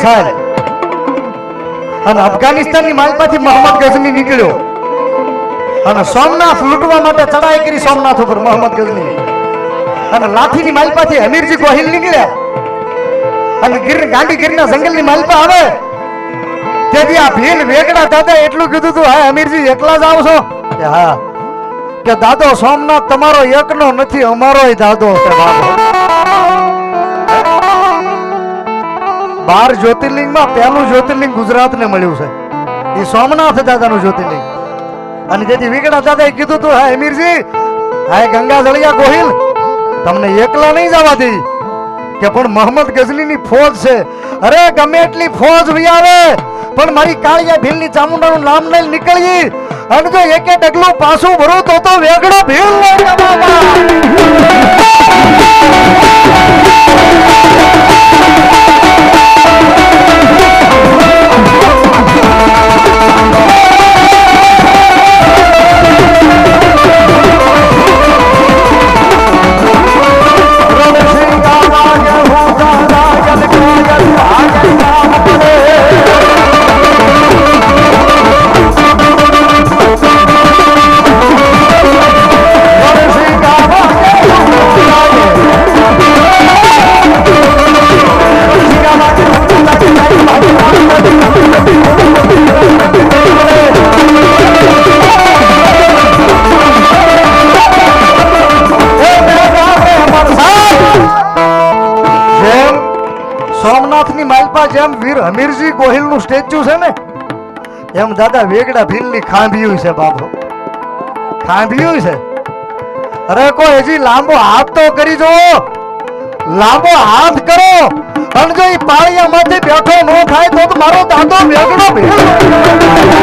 સાહેબ અને અફઘાનિસ્તાનની માલપાથી મોહમ્મદ ગઝની નીકળ્યો અને સોમનાથ લૂંટવા માટે ચડાઈ કરી સોમનાથ ઉપર મોહમ્મદ ગઝની અને લાઠીની માલપાથી અમીરજી ગોહિલ નીકળ્યા અને ગાંધીગીરના જંગલની માલપા આવે તેથી આ ભીલ વેગડા દાદા એટલું કીધું તું હા અમીરજી એકલા જ આવો છો કે હા કે દાદો સોમનાથ તમારો એકનો નથી અમારોય દાદો છે બાબો 12 જ્યોતિર્લિંગમાં પહેલું જ્યોતિર્લિંગ ગુજરાતને મળ્યું છે એ સોમનાથ દાદાનું જ્યોતિર્લિંગ અને જેથી વેગડા દાદાએ કીધું તું હા અમીરજી હા ગંગા જળિયા ગોહિલ તમને એકલા નહીં જવા દે કે પણ મોહમ્મદ ગઝનીની ફોજ છે અરે ગમે એટલી ફોજ આવે પણ મારી કાળિયા ભીલની ચામુંડાનું નામ નહીં નીકળી અને જો એકે ડગલું પાછું ભરું તો વેગડો ભીલ સોમનાથની માલપા જેમ વીર હમીરજી ગોહિલનું સ્ટેચ્યુ છે ને એમ દાદા વેગડા ભીલની ખાંભિયું છે બાબો ખાંભિયું છે અરે કોઈ હજી લાંબો હાથ તો કરી જો લાંબો હાથ કરો અને જો એ પાળિયામાંથી બેઠો ન થાય તો મારો દાદો વેગડો ભીલ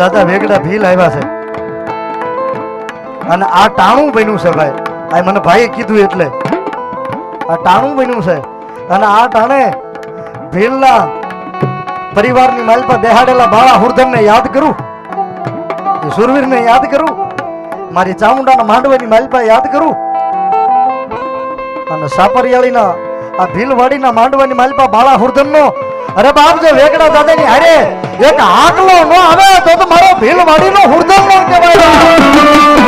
દાદા વેગડા ભીલ આવ્યા છે અને આ ટાણું બન્યું છે ભાઈ આ મને ભાઈએ કીધું એટલે આ ટાણું બન્યું છે અને આ ટાણે ભીલના પરિવારની માલપા બેહાડેલા બાળા હુરધનને યાદ કરું સુરવીરને યાદ કરું મારી ચામુંડાના માંડવાની માલપા યાદ કરું અને સાપરિયાળીના આ ભીલવાડીના માંડવાની માલપા બાળા હુરધનનો અરે બાપ જે વેગડા દાદાની હારે એક આકલો નો આવે તો મારો ભીલવાડીનો હુરદમ નો કહેવાય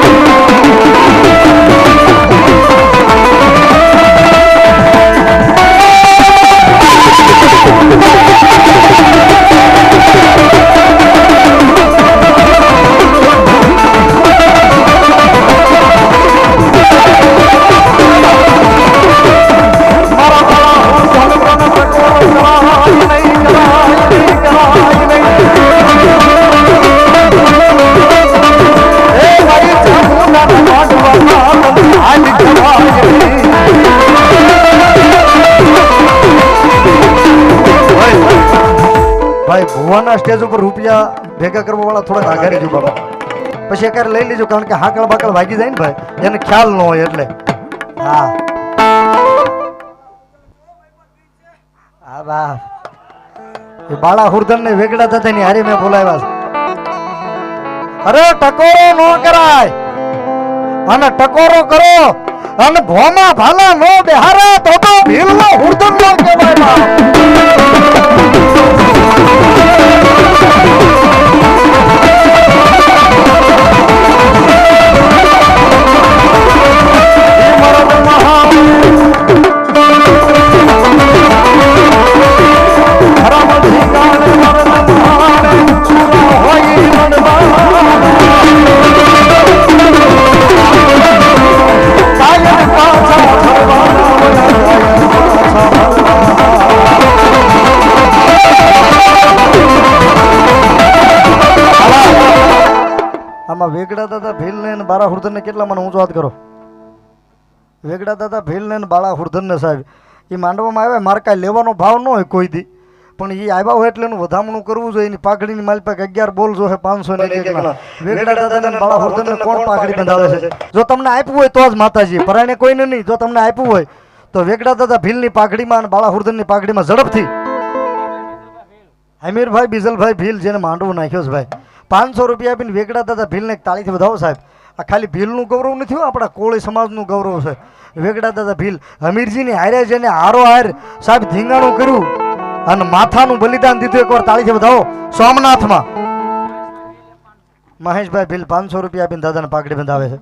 ભુવાના સ્ટેજ ઉપર રૂપિયા ભેગા કરવા વાળા થોડા આઘારી જો બાબા પછી એકારે લઈ લેજો કારણ કે હાકળ બાકળ વાગી જાય ને ભાઈ એને ખ્યાલ ન હોય એટલે હા હા બા એ બાળા હુરધન ને વેગડા થતા ની હારી મેં બોલાવ્યા છે અરે ટકોરો ન કરાય અને ટકોરો કરો અને ભોમાં ભાલા નો બેહારે તો ભીલ નો હુરધન નો કહેવાય વેગડા દાદા ભીલ ને બાળા હુરધન ને કેટલા મને ઊંચો હાથ કરો વેગડા દાદા ભીલ ને બાળા હુરધન ને સાહેબ એ માંડવામાં આવે મારે કાંઈ લેવાનો ભાવ ન હોય કોઈ દી પણ એ આવ્યા હોય એટલે એનું વધામણું કરવું જોઈએ. એની પાઘડીની માલ પાસે 11 બોલ જો હે 500 ને એકના વેગડા દાદાને બાળા હુરધનને કોણ પાઘડી બંધાવે છે? જો તમને આપ્યું હોય તો જ માતાજી, પરાયને કોઈને નહીં. જો તમને આપ્યું હોય તો વેગડા દાદા ભીલની પાઘડીમાં અને બાળા હુરધનની પાઘડીમાં ઝડપથી હમીરભાઈ બીજલભાઈ ભીલ જેને માંડવું નાખ્યો છે ભાઈ, 500 રૂપિયા આપીને વેગડા દાદા ભીલને એક તાળીથી વધાવો સાહેબ. આ ખાલી ભીલનું ગૌરવ નથી, આપણા કોળી સમાજનું ગૌરવ છે. વેગડા દાદા ભીલ હમીરજીની હારે જેને હારો હાર સાહેબ ધીંગાણું કર્યું અને માથાનું બલિદાન દીધું, એકવાર તાળીથી વધાવો. સોમનાથમાં મહેશભાઈ ભીલ 500 રૂપિયા આપીને દાદાને પાઘડી બંધાવે છે.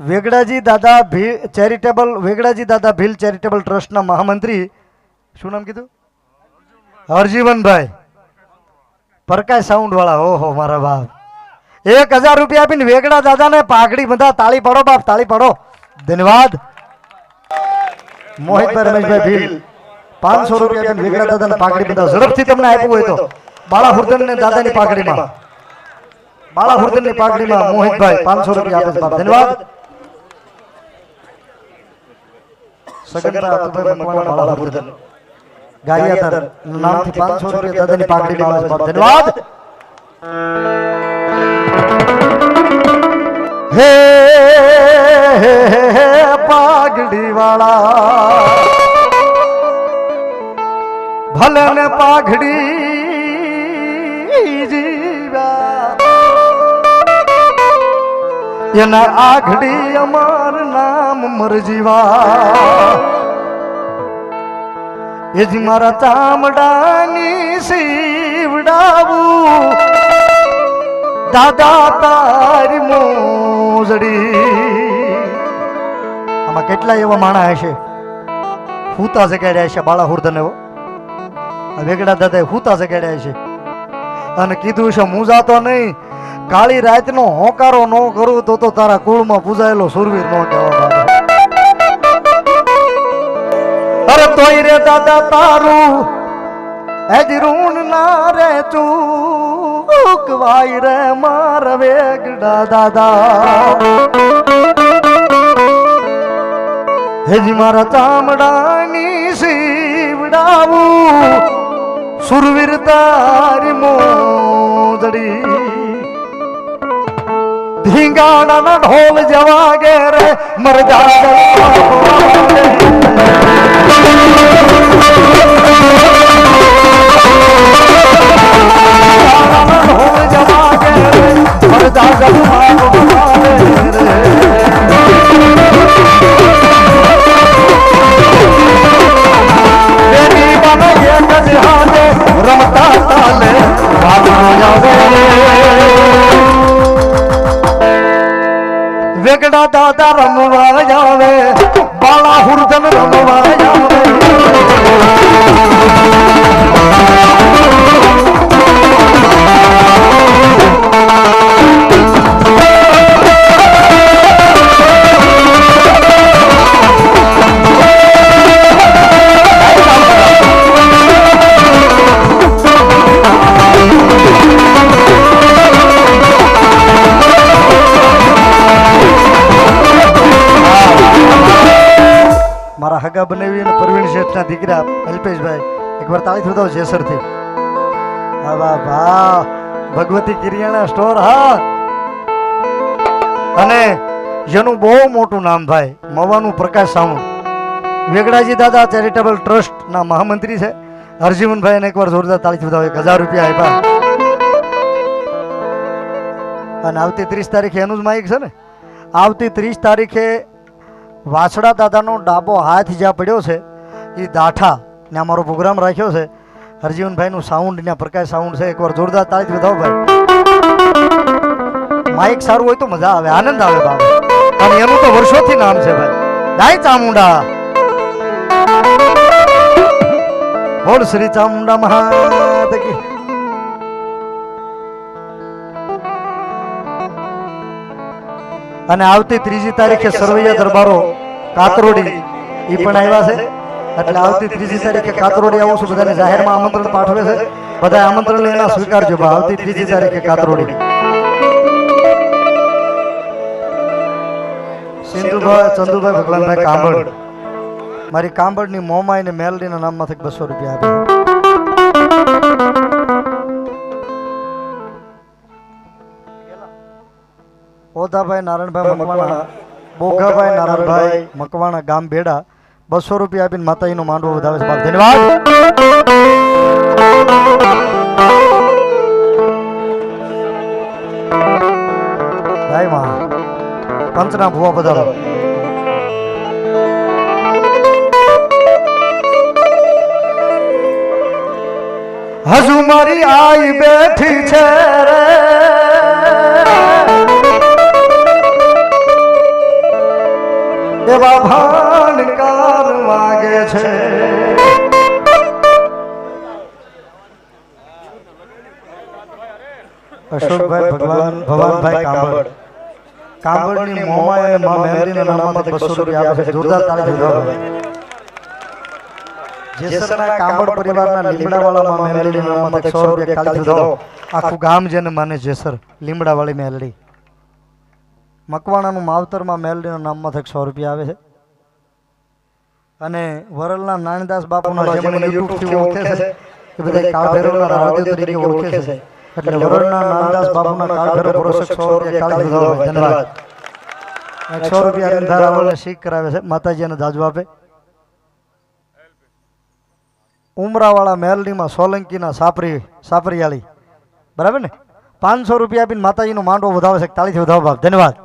વેગડાજી દાદા ભીલ ચેરિટેબલ ટ્રસ્ટના મહામંત્રી, શું નામ કીધું? હરજીવનભાઈ પરકાશ સાઉન્ડ વાળા. ઓહો મારા બાપ, 1000 રૂપિયા આપીને વેગડા દાદાને પાઘડી બંધા. તાળી પાડો બાપ, તાળી પાડો. ધન્યવાદ. મોહિતભાઈ રમેશભાઈ ભીલ 500 રૂપિયા આપીને વેગડા દાદાને પાઘડી બંધા. ઝડપથી તમને આપ્યું હોય તો બાળા હુરધનને દાદાની પાઘડીમાં, બાળા હુરધનની પાઘડીમાં મોહિતભાઈ 500 રૂપિયા આપે છે બાપ. ધન્યવાદ. સગનભાઈ અતુભાઈ મકવાણા બાળા હુરધન ગારિયાધર નામથી 500 રૂપિયા દાદાની પાઘડીમાં આવે છે બાપ. ધન્યવાદ. હે પાઘડી વાળા ભલે ને પાઘડી જીવ્યા એના આઘડી અમાર નામ મરજીવા. એજી મારા ચામડાની સીવડાવું દાદા તારી મોજડી. આમાં કેટલા એવા માણા હશે હુતા જગાડ્યા હશે બાળા હુરધને, વેગડા દાદાએ હુતા જગાડ્યા હશે અને કીધું છે હું જાતો નહીં, કાળી રાતનો હોકારો ન કરું તો તારા કુળમાં પૂજાયેલો સુરવીર ન કહેવા. અરે તોય રે દાદા તારું એજ ઋણ ના રે ચૂકવાય રે માર વેગડા દાદા. હેજી મારા ચામડાની સીવડાવું સુરવીર તારી મોજડી. ધીંગાણાના ઢોલ જવા ગે રે મરજા રમતા તાલે વેગડા દાદા રમવા જાવે, બાળા હુરધન રમવા જાવે. મારા હગા બનાવી અને પ્રવીણ શેઠના દીકરા અલ્પેશભાઈ, એકવાર તાળી થતો જેસરથી. હા વાહ વાહ, ભગવતી કિરિયાણા સ્ટોર. હા, અને જેનું બહુ મોટું નામ ભાઈ મવાનું પ્રકાશ સાઉન્ડ. વેગડાજી દાદા ચેરિટેબલ ટ્રસ્ટના મહામંત્રી છે હરજીવનભાઈ, અને એકવાર જોરદાર તાળી થતો 1000 રૂપિયા આપ્યા. અને આવતી 30 તારીખે એનું જ માઇક છે ને, આવતી 30 તારીખે વાછડા દાદાનો ડાબો હાથ જ્યાં પડ્યો છે એ દાઠા ને અમારો પ્રોગ્રામ રાખ્યો છે. હરજીવનભાઈનું સાઉન્ડ ને પ્રકાશ સાઉન્ડ છે, એકવાર જોરદાર તાળીથી વધાવો ભાઈ. માઇક સારું હોય તો મજા આવે, આનંદ આવે બાબા. અને એનું તો વર્ષોથી નામ છે ભાઈ, દાય ચામુંડા. બોલ શ્રી ચામુંડા મહાદેવ કી. અને આવતી 3જી તારીખે સરવૈયા દરબારો કાતરોડી એ પણ આવ્યા છે. એટલે આવતી 3જી તારીખે કાતરોડી આવું છું, બધાને જાહેરમાં આમંત્રણ પાઠવે છે. બધા આમંત્રણ એના સ્વીકારજો. આવતી 3જી તારીખે કાતરોડી સિંધુભાઈ ચંદુભાઈ ભગવાનભાઈ કાંબળ મારી કાંબળની મોમાઈ ને મેલડીના નામમાંથી 200 રૂપિયા આપે. ઓધાભાઈ નારાયણભાઈ મકવાણા બોગાભાઈ નારાયણભાઈ મકવાણા ગામ બેડા 200 રૂપિયા આપીને માતાજીનો માંડવો વધાવે છે. ધન્યવાદ. જય માં પંચના ભુવા બધા હજુ મારી આઈ બેઠી છે રે એવા ભાણકાર વાગે છે. અશોકભાઈ ભવાનભાઈ કાંબળ કાંબળની મોમાઈ અને મા મેલડીના નામમાંથી 200 રૂપિયા આપે છે. જોરદાર તાળી દીધો. જેસરના કાંબળ પરિવારના લીમડાવાળા મા મેલડીના નામમાંથી 100 રૂપિયા તાળી દીધો. આખું ગામ જેને માને જેસર લીમડાવાળી મેલડી. મકવાણાનું માવતરમાં મેલડીના નામમાંથી 100 રૂપિયા આવે છે. અને વરલના નાનદાસ બાપુના જેમને યુટ્યુબ થી ઓળખે છે એ બધા કાળભૈરવના રાહદેવ તરીકે ઓળખે છે. એટલે વરલના નાનદાસ બાપુના કાળભૈરવ પ્રોસેસ 100 રૂપિયા કાળી દીધો. ધન્યવાદ. 100 રૂપિયા અંધારાવળને શીખ કરાવે છે. માતાજીને દાજુ આપે. ઉમરાવાળા મેલડીમાં સોલંકીના સાપરિયાળી બરાબર ને 500 રૂપિયા આપીને માતાજીનો માંડવો વધાવે છે. તાળીથી વધાવો બાપ. ધન્યવાદ.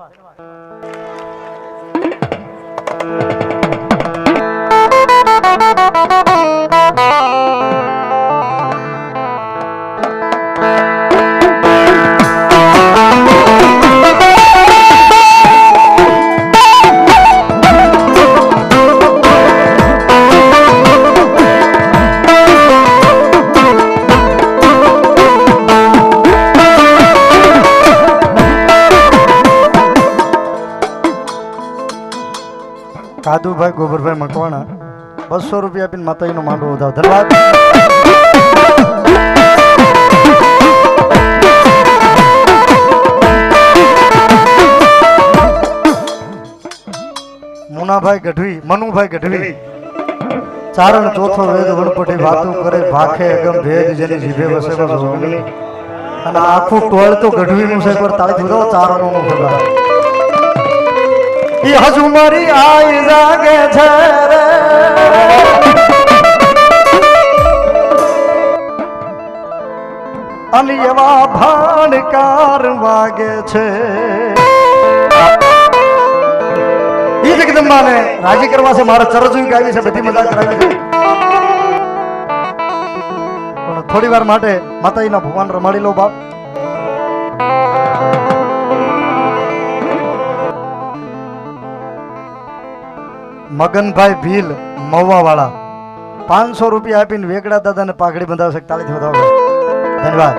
કાદુભાઈ ગોબરભાઈ મકવાણા 200 રૂપિયા આપીને માતાજીનો માંડવો વધાવો. ધન્યવાદ. મનુભાઈ ગઢવી ચારણ ચોથો વેદ વણપટી વાતો કરે ભાખે અગમ ભેદ જેની જીભે વસે જોગણી. અને આખું ટોળ તો ગઢવીનું છે. પર તાળી દીધો ચારણોનો ભગવાન. એ હજુ મારી આઈ જાગે છે રે અને એવા ભાણકાર વાગે છે. એ જગદંબાને રાજી કરવા છે. મારા ચરજું ગાવી છે. બધી મજા કરાવી છે. પણ થોડી વાર માટે માતાજીના ભગવાન રમાડી લો બાપ. મગનભાઈ ભીલ મવા વાળા 500 રૂપિયા આપીને વેગડા દાદાને પાઘડી બંધાવશે. તાળીથી વધાવો. ધન્યવાદ.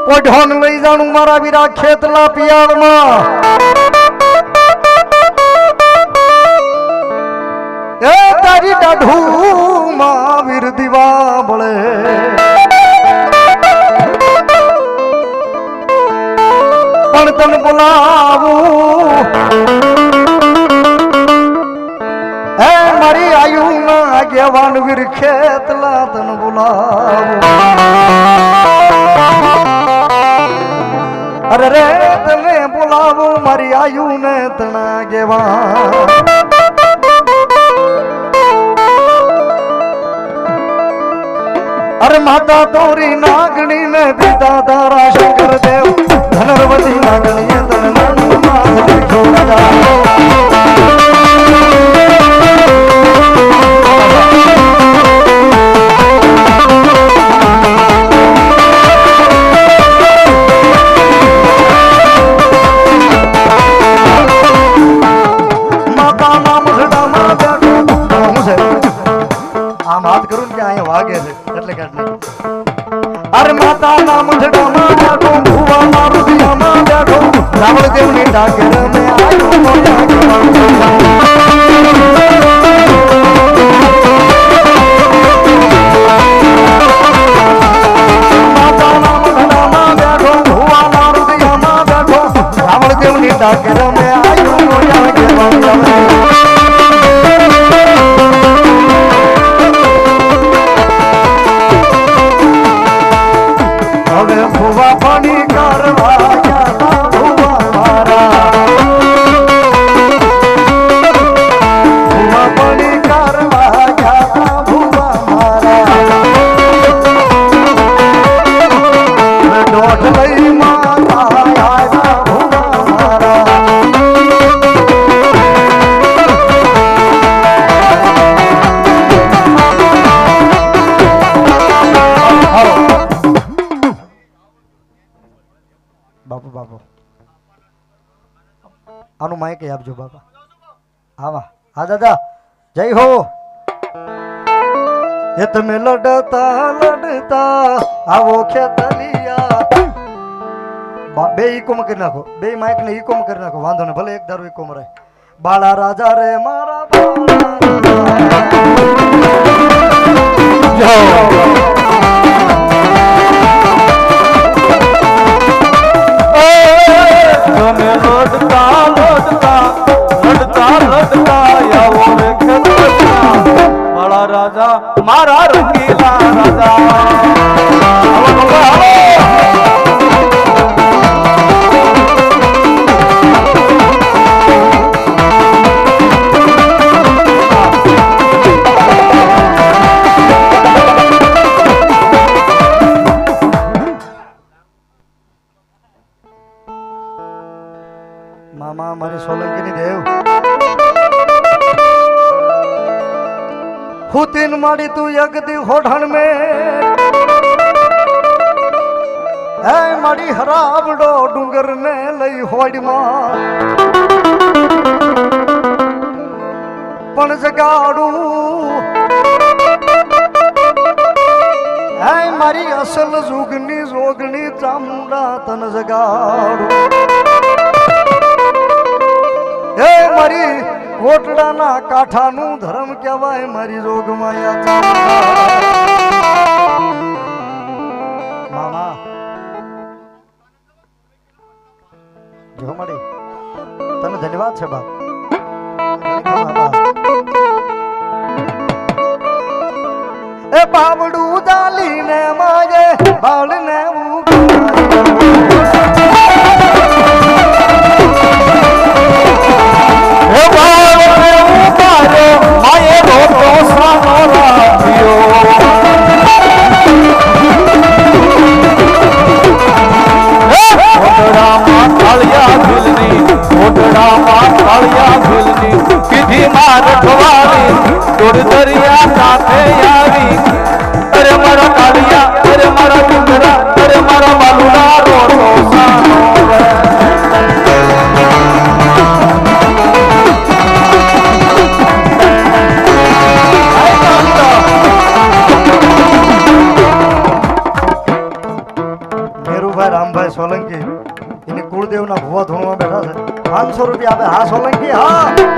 પોઢોન લઈ જાણું મારા વીરા ખેતલા પિયાળમાં એ તારી દાઢું માં વીર દીવા બળે પણ તને બોલાવું હે મારી આયુ ના આગેવાન વીર ખેતલા તને બોલાવું. અરે રે તને બોલાવું મારી આયુ ને તને આગેવાન. અરે માતા તોરી નાગણી ને પિતા તારા શંકર દેવ ધનરવતી નાગણીએ તને નાનું માં છોડા. આમ હાથ કરું ને કે અહીંયા વાગે છે એટલે કાઢ નાખી. અરે માતા ના મુંજડામાં બેઠો ભુવા મારું દિયામાં બેઠો રાવળ દેવની ડાકર મે આયો માતા ના મુંજડામાં બેઠો ભુવા મારું દિયામાં બેઠો રાવળ દેવની સાગર મે આયો મોયા કે હવે ભુવા પાણી કરવા ગયા ભુવા મારા ભુવા પાણી કરવા ગયા ભુવા મારા દોઢ લઈ માતા આવ્યા ભુવા મારા બાપુ બાપુ આનું માઇક આપજો બાપા આવા હા દાદા જય હો એ તમે લડતા લડતા આવો ખેતલિયા બે ઈકોમ કરી નાખો બે માઇક ને ઈકોમ કરી નાખો વાંધો ને ભલે એક દારૂ ઈકોમ રહે બાળા રાજા રે મારા તમે લડતા લડતા લડતા લડતા આવો રે ખેતલિયા મારા રાજા મારા રંગીલા રાજા મામા મારી સોલંકીની દેવ હું તીન માડી તું યગદી હોઠણ મે હે માડી હરાવડો ડુંગર ને લઈ હોડમાં પણ જગાડું હે મારી અસલ જુગની જોગણી ચામુંડા તન જગાડું હે મારી કોટડાના કાંઠાનું ધર્મ કહેવાય મારી જોગ માયા મામા જો મળી તને ધન્યવાદ છે બાપ એ બાવડું દાલીને માજે બાવળને દરિયા સાથે આવી અરે મારા કાલિયા અરે મારા ડુંગરા અરે મારા માલુડા રોટો સાનો મેરુભાઈ રામભાઈ સોલંકી એની કુળદેવના ભુવા ધૂણવા બેઠા છે 500 રૂપિયા આપે હા સોલંકી હા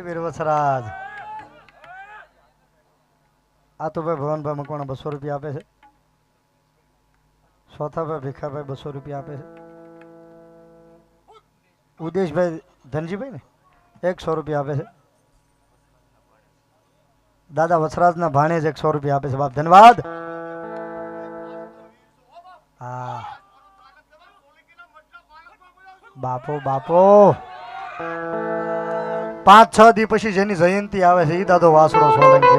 વીરવસરાજ આ તો ભાઈ ભવનભાઈ મકવાણા 200 રૂપિયા આપે છે ચોથાભાઈ ભીખાભાઈ 200 રૂપિયા આપે છે ઉદેશભાઈ ધનજીભાઈ ને 100 રૂપિયા આપે છે દાદા વસરાજના ભાણેજ 100 રૂપિયા આપે છે બાપ ધન્યવાદ હા બાપો બાપો 5-6 દી પછી જેની જયંતી આવે છે એ દાદો વાસડો સોલંકી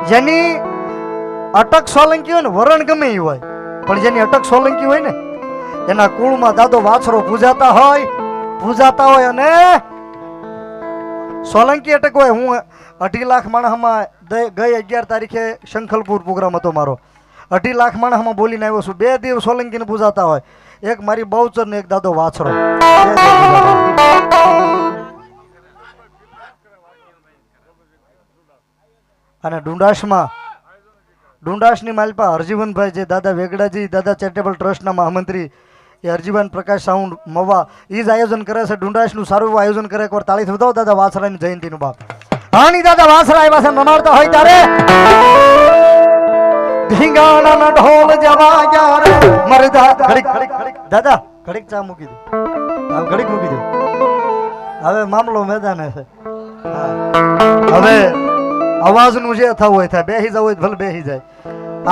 જેની અટક સોલંકી હોય ને વરણ ગમે એ હોય, પણ જેની અટક સોલંકી હોય ને એના કુળમાં દાદો વાછરો પૂજાતા હોય અને સોલંકી અટક હોય. હું 2.5 લાખ માણસમાં ગઈ 11 તારીખે શંખલપુર પ્રોગ્રામ હતો મારો. 2.5 લાખ માણસમાં બોલીને આવ્યો છું. 2 દિવસ સોલંકીને પૂજાતા હોય, એક મારી બહુચર ને એક દાદો વાછરો. અને ડુંડાસની માલપા હરજીવનભાઈ જે દાદા વેગડાજી દાદા ચેરિટેબલ ટ્રસ્ટના મહામંત્રી એ હરજીવન પ્રકાશ સાઉન્ડ મવા એ જ આયોજન કરે છે. ડુંડાસનું સારું એવું આયોજન કરે. એકવાર તાળીથી બતાવો દાદા વાછરાની જયંતિનું બાપ. હાની દાદા વાછરા આવ્યા છે નમાડતા હોય ત્યારે ધીંગાણાના ઢોલ જવા ગયા રે મરદા. ઘડીક દાદા ઘડીક ચા મૂકી દે. ઘડીક મૂકી દે. હવે મામલો મેદાને છે. હવે અવાજનું જે થવું હોય થાય. બેસી જવું હોય ભલે બેસી જાય.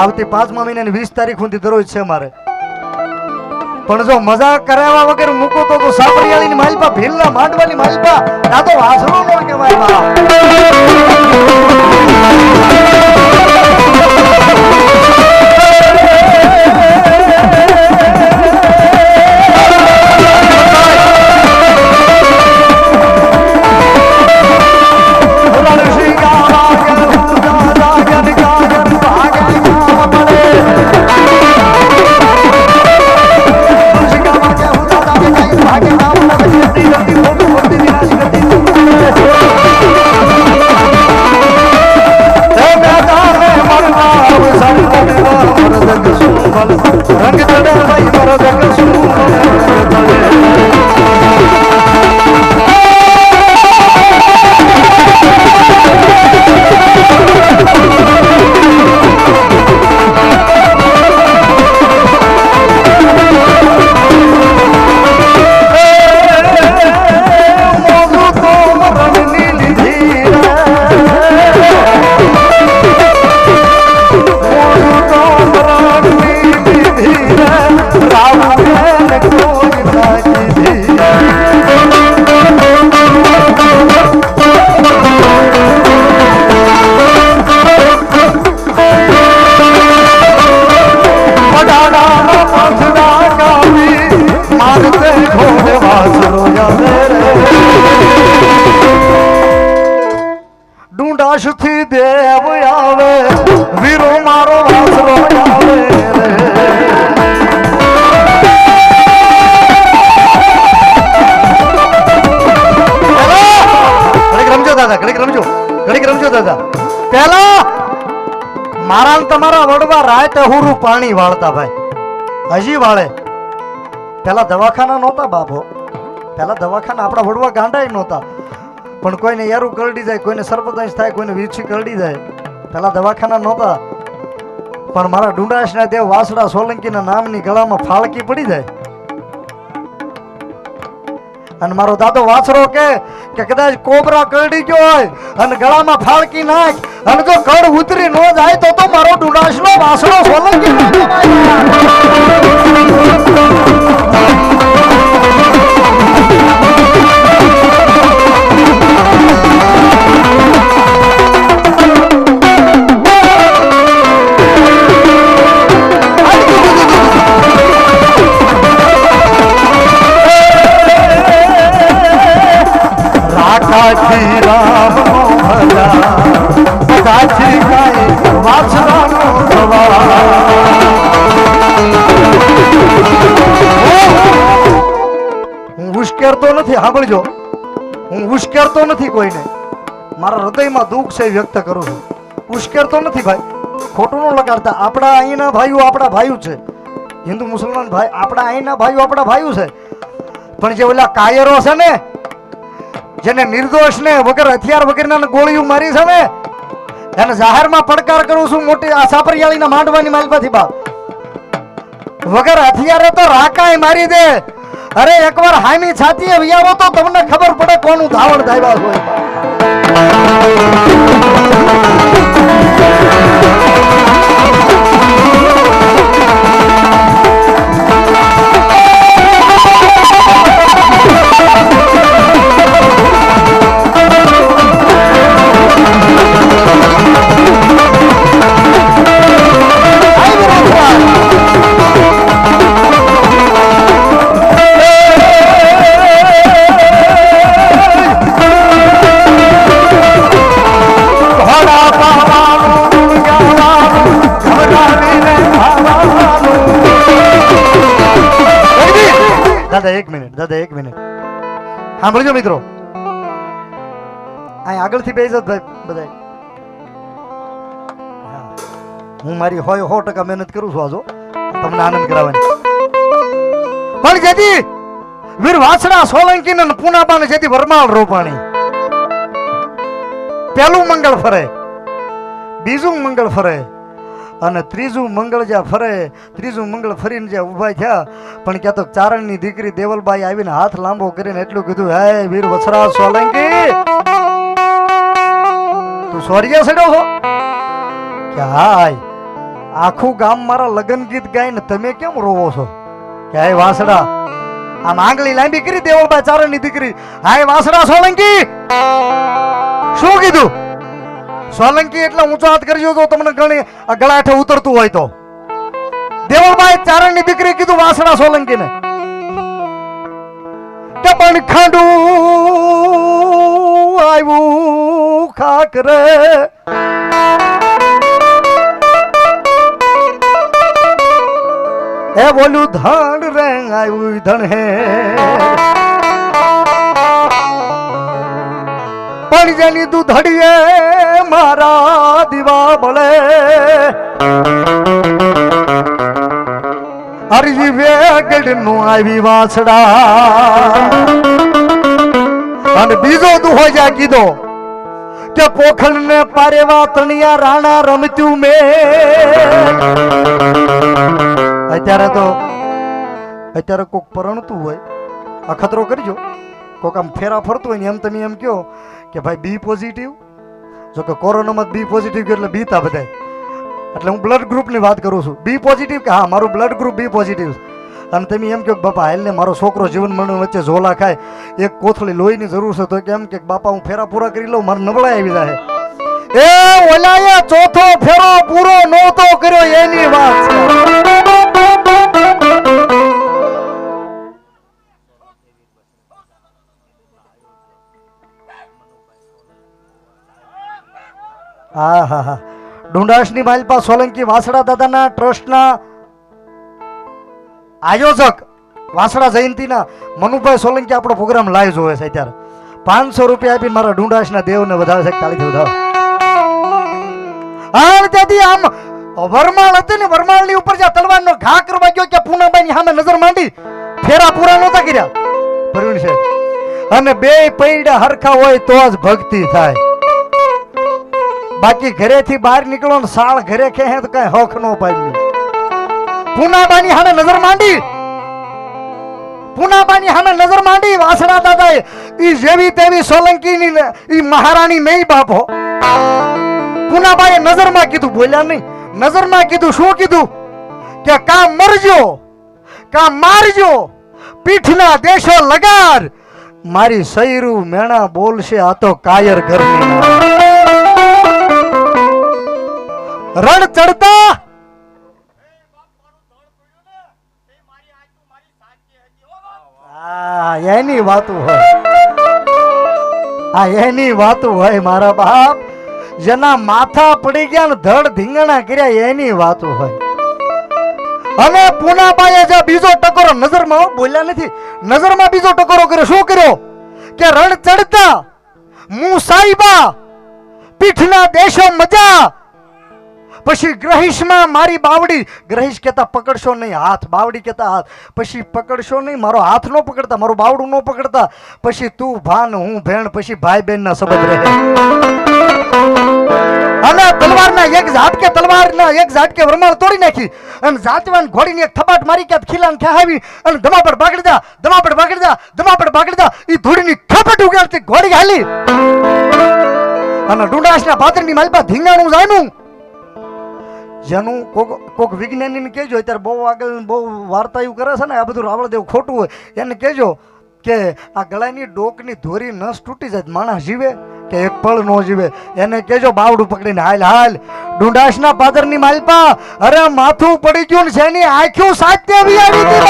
આવતી 5મા મહિનાની 20 તારીખ સુધી દરરોજ છે મારે. પણ જો મજાક કરાવવા વગર મૂકો તો સાપરિયાળીની માલપા ભીલના માંડવાની માલપા આ તો વાસણો નો કહેવાય. ડુંડાસથી દેવ આવે વીરો મારો વાસરો આવે ઘડીક રમજો દાદા. પેલા મારા તમારા વડવા રાત હુરું પાણી વાળતા ભાઈ. હજી વાળે. પેલા દવાખાના નહોતા બાપો. પેલા દવાખાના આપણા વડવા ગાંડા નહોતા. પણ કોઈને યારું કરડી જાય, કોઈને સર્પદંશ થાય, કોઈને વીછી કરડી જાય. પેલા દવાખાના નહોતા. પણ મારા ડુંડાસના દેવ વાસડા સોલંકીના નામની ગળામાં ફાળકી પડી જાય. અને મારો દાદો વાછરો કે કદાચ કોબરા કરડી ગયો હોય અને ગળામાં ફાળકી નાખ અને જો કડ ઉતરી ન જાય તો મારો ડુંડાસનો વાસડો સોલંકી રામ કાચી કાઈ વાછરાનો હું ઉશ્કેરતો નથી. સાંભળજો, હું ઉશ્કેરતો નથી કોઈને. મારા હૃદયમાં દુઃખ છે વ્યક્ત કરું છું. ઉશ્કેરતો નથી ભાઈ. ખોટું ન લગાડતા. આપણા અહીંના ભાઈઓ આપણા ભાઈઓ છે. હિન્દુ મુસલમાન ભાઈ આપણા અહીંના ભાઈઓ આપણા ભાઈઓ છે. પણ જે ઓલા કાયરો છે ને, જેને નિર્દોષ ને વગર હથિયાર વગરના ગોળીઓ મારી છે ને, એને જાહેરમાં પડકાર કરું છું. મોટી આ સાપરિયાળીના માંડવાની માલપાથી બાપ વગર હથિયારે તો રાકાય મારી દે. અરે એકવાર હામી છાતીએ વિયાવો તો તમને ખબર પડે કોનું ધાવણ ધાવ્યા હોય. સાંભળજો મિત્રો, અહીં આગળથી બેસી જાત ભાઈ બધા. હું મારી હોય 100% મહેનત કરું છું આજો તમને આનંદ કરાવવાની. પણ જેથી વીર વાછડા સોલંકી ને પૂનાબાને જેથી વરમાળ રોપાણી પહેલું મંગળ ફરે, બીજું મંગળ ફરે અને ત્રીજું મંગળ જ્યાં ફરે, ત્રીજું મંગળ ફરીને જ્યાં ઊભા થયા. પણ ક્યાં તો ચારણની દીકરી દેવલબાઈ આવીને હાથ લાંબો કરીને એટલું કીધું, હે વીર વછરા સોલંકી, તું સ્વર્ગીય સડ્યો છો કે? હાય, આખું ગામ મારા લગ્ન ગીત ગાઈને તમે કેમ રોવો છો? કે હાય વાસડા, આમ આંગળી લાંબી કરી દેવલબાઈ ચારણની દીકરી, હાય વાસડા સોલંકી. શું કીધું? સોલંકી એટલે ઊંચો હાથ કરજો તો તમને ઘણી ગળાઠે ઉતરતું હોય તો. દેવલબાઈ ચારણની દીકરી કીધું વાસડા સોલંકી ને કે પણ ખાંડું આવ્યું ખાકરે, એ બોલું ધણ રે આવ્યું ધણ હે, પણ જેની દૂધડીએ મારા દીવા બળે, હરજી વેગડ નું આવી વાછડા. અને બીજો દુહો જા કીધો કે પોખલ ને પારેવા તણિયા રાણા રમતું મે. અત્યારે કોક પરણતું હોય અખતરો કરજો, કોક આમ ફેરા ફરતું હોય ને એમ તમે એમ કહો કે ભાઈ બી પોઝિટિવ. જો કે કોરોનામાં બી પોઝિટિવ એટલે બીતા બધા, એટલે હું બ્લડ ગ્રુપની વાત કરું છું. બી પોઝિટિવ કે હા મારું બ્લડ ગ્રુપ બી પોઝિટિવ. અને તમે એમ કહો કે બાપા હાલ ને મારો છોકરો જીવન મરણ વચ્ચે ઝોલા ખાય, એક કોથળી લોહીની જરૂર છે, તો કેમ કે બાપા હું ફેરા પૂરા કરી લઉં, મારે નબળાઈ આવી જાય. એ ઓલાએ ચોથો ફેરો પૂરો નહોતો કર્યો એની વાત છે. હા હા હા, ડુંડાસની માલપા સોલંકી વાસડા દાદાના ટ્રસ્ટના આયોજક વાસડા જયંતિના મનુભાઈ સોલંકી આપણો પ્રોગ્રામ લાઈવ જોવે છે. અત્યારે 500 રૂપિયા આપીને મારા ડુંડાસના દેવને વધાવે છે. તાળીથી વધાવે. હા, તેથી આમ વરમાળ હતી ને, વરમાળની ઉપર જ્યાં તલવારનો ઘા કરવા ગયો કે પૂનાબાઈની સામે નજર માંડી, ફેરા પૂરા નહોતા કર્યા પ્રવીણ છે. અને બે પૈડા હરખા હોય તો જ ભક્તિ થાય. બાકી ઘરેથી બહાર નીકળો ને સાળ ઘરે ખેહે તો કઈ હક નો પામી. પૂનાબાની સામે નજર માંડી, પૂનાબાની સામે નજર માંડી વાસડા દાદાએ. ઈ જેવી તેવી સોલંકીની ઈ મહારાણી નહીં બાપો. પૂનાબાઈએ નજરમાં કીધું, બોલ્યા નહીં, નજરમાં કીધું. શું કીધું? કે કા મરજો કા મારજો, પીઠના દેશો લગાર, મારી સૈરું મેણા બોલશે આ તો કાયર ઘરની. રણ ચડતા એની વાતું હોય, આ એની વાતું હોય મારા બાપ. જેના માથા પડી ગયા ને ધડ ધીંગણા કર્યા એની વાતું હોય. અને પૂનાબાઈએ જે બીજો ટકોરો નજરમાં, બોલ્યા નથી, નજરમાં બીજો ટકોરો કર્યો. શું કર્યો? કે રણ ચડતા મું સાઈબા, પીઠના દેશો મજા, પછી ગ્રહિશમાં મારી બાવડી. ગ્રહિશ કહેતા પકડશો નહીં હાથ, બાવડી કહેતા હાથ. પછી પકડશો નહીં, મારો હાથ નો પકડતા, મારું બાવડું નો પકડતા. પછી તું ભાન હું ભેણ, પછી ભાઈ બહેન ના સંબંધ રહે. અને તલવારના એક ઝાટકે વરમાળ તોડી નાખી અને જાતવાન ઘોડીને એક થપાટ મારી કે ખીલાને ખેહાવી અને ધમાપડ બાગડી દા, ધમાપડ બાગડી દા, ધમાપડ બાગડી દા. ઈ ધૂળની ખપટ ઉગાડતી ઘોડી હાલી અને ડુંડાસના પાત્રની માલપા ધીંગાણું જામ્યું. જેનું કોક વિજ્ઞાનીને કહેજો, અત્યારે બહુ આગળ બહુ વાર્તા એવું કરે છે ને, આ બધું રાવળ દેવું ખોટું હોય, એને કહેજો કે આ ગળાની ડોકની ધોરી નસ તૂટી જાય, માણસ જીવે કે એક પળ નો જીવે. એને કહેજો બાવડું પકડીને હાલ હાલ. ડુંડાસના પાદરની માલપા અરે માથું પડી ગયું ને જેની આંખ્યું સાચી આવી હતી.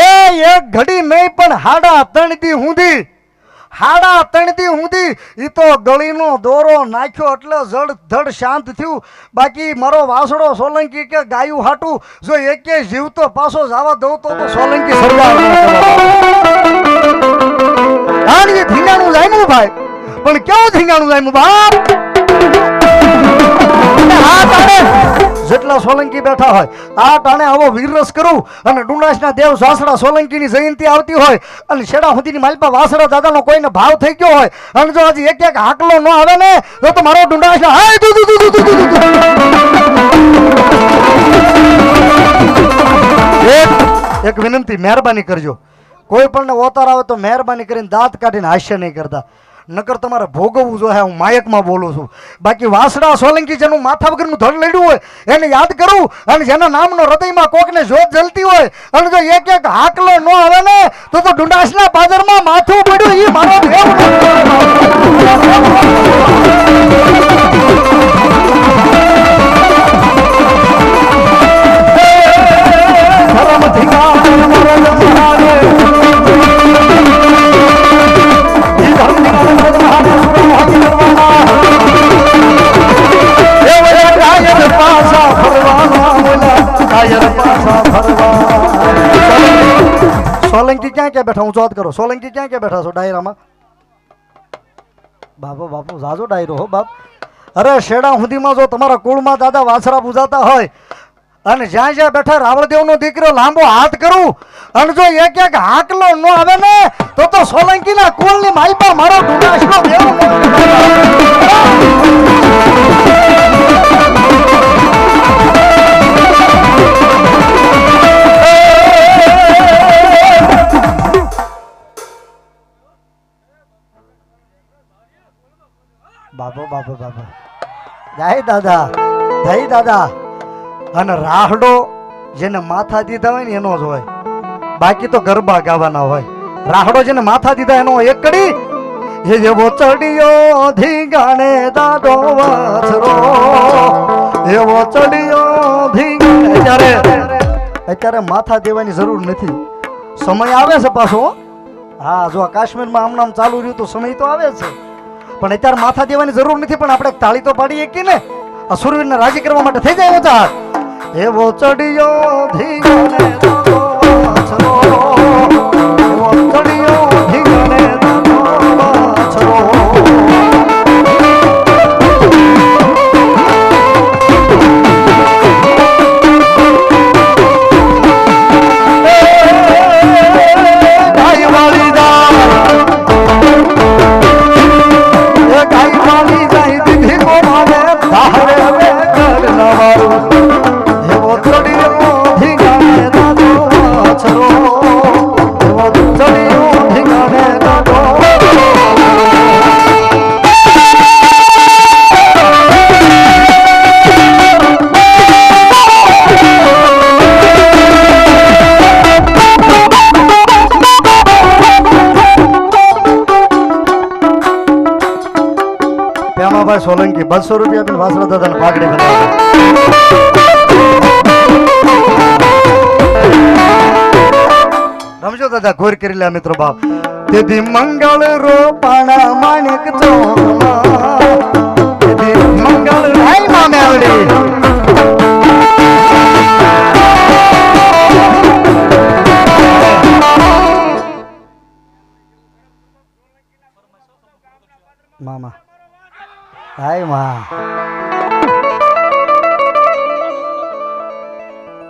એ એક ઘડી નહીં પણ હાડા 3 દી હુંધી હાડા તણતી હુંધી ઈ તો ગળીનો દોરો નાખ્યો એટલે જડ ધડ શાંત થયું. બાકી મારો વાસડો સોલંકી કે ગાયું હાટું જો એકે જીવતો પાછો જવા દઉં તો સોલંકી સરદાર એ ધીંગાણું જામ્યું ભાઈ, પણ કેવું ધીંગાણું જામ્યું બાપ. આ ટાણે જેટલા સોલંકી બેઠા હોય આ ટાણે આવો વીરરસ કરું અને ડુંડાસના દેવ સાસડા સોલંકીની જયંતિ આવતી હોય અને છેડા સુધીની માલપા વાસડા દાદાનો કોઈને ભાવ થઈ ગયો હોય અને જો હજી એક એક હાકલો ન આવે ને તો મારો ડુંડાસના હાય દુ દુ દુ દુ દુ દુ. એક વિનંતી, મહેરબાની કરજો, કોઈ પણ ઓતાર આવે તો મહેરબાની કરીને દાંત કાઢીને હાસ્ય નહીં કરતા, નકર તમારે ભોગવવું જોઈએ. હું માયકમાં બોલું છું. બાકી વાસડા સોલંકી જેનું માથા વગરનું ધડ લડ્યું હોય એને યાદ કરું અને જેના નામનો હૃદયમાં કોકને જોત જલતી હોય અને જો એક એક હાકલો ન આવે ને તો ડુંડાસના પાદરમાં માથું પડ્યું એ મારો દેવ. સોલંકી ક્યાં ક્યાં બેઠા? હું ચોથ કરો. સોલંકી ક્યાં ક્યાં બેઠા છો ડાયરામાં? બાપો બાપુ જાજો ડાયરો હો બાપ. અરે શેડા સુધીમાં જો તમારા કુળમાં દાદા વાસરા પૂજાતા હોય અને જ્યાં જ્યાં બેઠા રાવળદેવનો દીકરો લાંબો હાથ કરું અને જો એક એક હાકલો ન આવે ને તો સોલંકીના કુળની માલપા મારો ડુંડાસનો દેવ. બાપો બાપો બાપો જય દાદા, જય દાદા. અને રાહડો જેને માથા દીધા હોય ને એનો જ હોય, બાકી તો ગરબા ગાવાના હોય. રાહડો જેને માથા દીધા એનો એક કડી એવો ચડિયો ધીંગાણે દાદો વાછરો, એવો ચડિયો ધીંગાણે. અત્યારે માથા દેવાની જરૂર નથી, સમય આવે છે પાછો. હા, જો કાશ્મીરમાં આમ ચાલુ રહ્યું તો સમય તો આવે છે, પણ અત્યારે માથા દેવાની જરૂર નથી. પણ આપણે તાળી તો પાડીએ કે ને, અસુરવીરને રાજી કરવા માટે થઈ જાય ઊંચા હાથ. એવો ચડિયો ધીંગાણે દાદો વાછરો, એવો ચડિયો ધીંગાણે દાદો વાછરો. સોલંકી 200 રૂપિયા આપીને વાસણા દાદાને પાઘડી બનાવે. રમજો દાદા, ઘોર કરી લે મિત્રો બાપ. તેથી મંગળ રોપાણા માણેક ચોકમાં, તેથી મંગળ હાય માં મેવડી. મામા હાય માં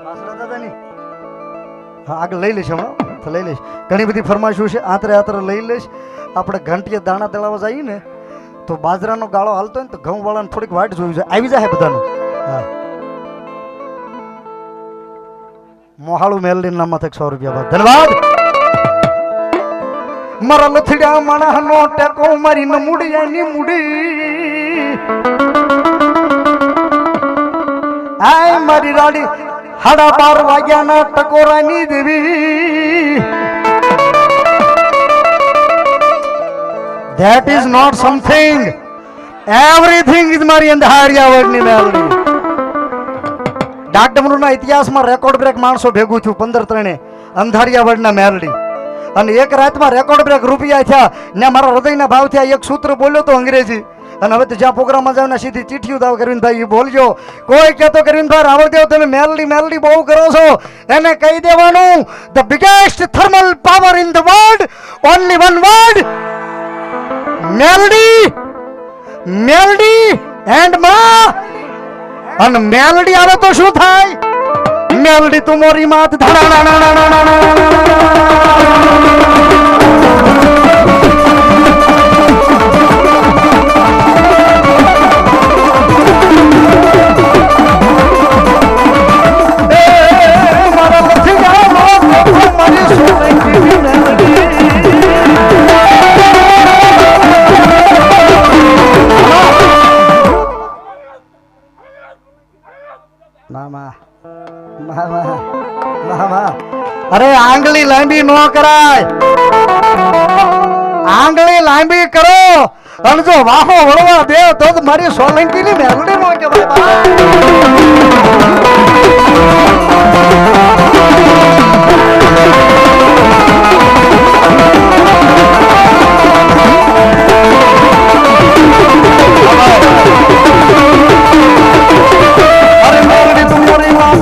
વાસણા દાદાની હા આગળ લઈ લઈશ, હમણાં તો લઈ લઈશ. ઘણી બધી ફરમાઈશો છે, આતરે આતરે લઈ લઈશ. આપણે ઘંટીએ દાણા દળાવવા જઈએ ને તો બાજરાનો ગાળો હાલતો હોય ને તો ઘઉં વાળાને થોડીક વાટ જોઈ જાય, આવી જાય બધાનું. હા, મોહાળું મેલડી નામમાં 100 રૂપિયા. ધન્યવાદ. મારા લથડ્યા માણસનો ટેકો મારી નમુડિયાની મુડી, આય મારી રાડી 12:30 વાગ્યાના ટકોરાની દેવી. That is not something. Everything is મારી અંધારિયાવડની મેલડી. ડાકડમરૂના ઇતિહાસમાં રેકોર્ડ બ્રેક માણસો ભેગું થયું 15 અંધારિયાવડના મેલડી. અને એક રાતમાં રેકોર્ડ બ્રેક રૂપિયા થયા ને મારા હૃદયના ભાવ થયા. એક સૂત્ર બોલ્યો તો અંગ્રેજી, અને હવે તો જ્યાં પ્રોગ્રામમાં જાવ ને સીધી ચીઠીઓ દાવ કરવીનભાઈ બોલજો. કોઈ કહેતો કરવીનભાઈ રાવળદેવ તમે મેલડી બહુ કરો છો, એને કહી દેવાનું the biggest thermal power in the world, only one word, Meldi and માં. અને મેલડી આવે તો શું થાય? મેલડી તુમોરી માત અરે આંગળી લાંબી નો કરાય, આંગળી લાંબી કરો અને જો વાહો વળવા દે તો જ મારી સોલંકી ની મેલડી નો કહેવાય. અરે મેલડી તુમરી વાત